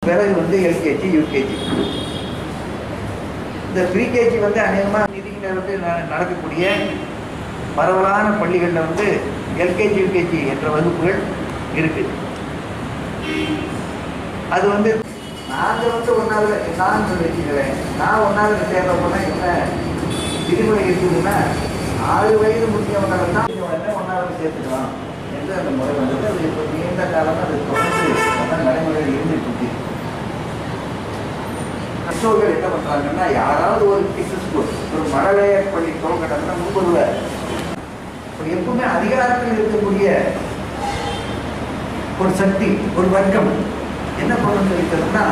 பிறகு வந்து LKG UKG. இந்த ப்ரீகேஜி வந்து அநேகமாக நிதியில் வந்து நடக்கக்கூடிய பரவலான பள்ளிகளில் வந்து எல்கேஜி யூகேஜி என்ற வகுப்புகள் இருக்குது. அது வந்து நாங்கள் வந்து ஒன்றாவது நான் வச்சுக்கிறேன். நான் ஒன்றாவது சேர்றப்போனா என்ன விதிமுறை இருக்குதுன்னா 6 வயது முடிஞ்சவங்களை தான் ஒன்றாவது சேர்த்துக்கலாம் என்று அந்த முறை வந்தது. அது இப்போ நீண்ட காலமாக அது தொடர்ந்து நடைமுறையில் இருந்துட்டு. பெற்றோர்கள் என்ன பண்ணுறாங்கன்னா, யாராவது ஒரு கிட்ஸ் ஸ்கூல், ஒரு மழலையர் பள்ளி துவக்கணும்னா முன்வருவார். எப்பவுமே அதிகாரத்தில் இருக்கக்கூடிய ஒரு சக்தி, ஒரு வர்க்கம் என்ன பண்ணணும்னு இருக்கிறதுனா,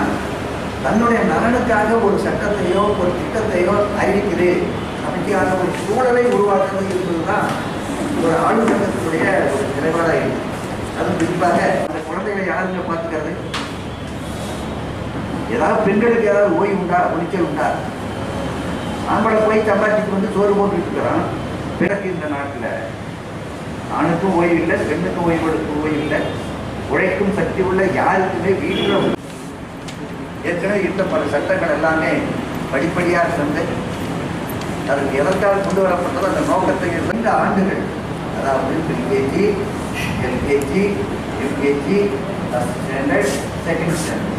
தன்னுடைய நலனுக்காக ஒரு சட்டத்தையோ ஒரு திட்டத்தையோ அறிவிக்குது அப்படியான ஒரு சூழலை உருவாக்குறது என்பதுதான் ஒரு ஆளுநர்களுடைய ஒரு நிலைப்பாடாக இருக்குது. அது குறிப்பாக அந்த குழந்தைகளை யாருங்க பார்த்துக்கிறது? ஏதாவது பெண்களுக்கு ஏதாவது ஓய்வு உண்டா, ஒழிச்சல் உண்டா? ஆம்பளை போய் சம்பாதிச்சுட்டு வந்து சோறு போட்டுட்டு இருக்கிறான். பிறகு இந்த நாட்டில் ஆணுக்கும் ஓய்வு இல்லை, பெண்ணுக்கும் ஓய்வு இல்லை. உழைக்கும் சக்தி உள்ள யாருக்குமே வீட்டில் ஏற்கனவே இருந்த பல சட்டங்கள் எல்லாமே படிப்படியாக சென்று அதுக்கு எதற்காக கொண்டு வரப்பட்டதோ அந்த நோக்கத்தை 2 ஆண்டுகள், அதாவது pre-KG, LKG, UKG, first standard, second standard,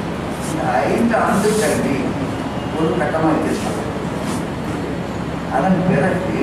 இந்த 5 ஆண்டு கல்வி ஒரு கட்டமாக வச்சிருக்காங்க. அதன் பிறகு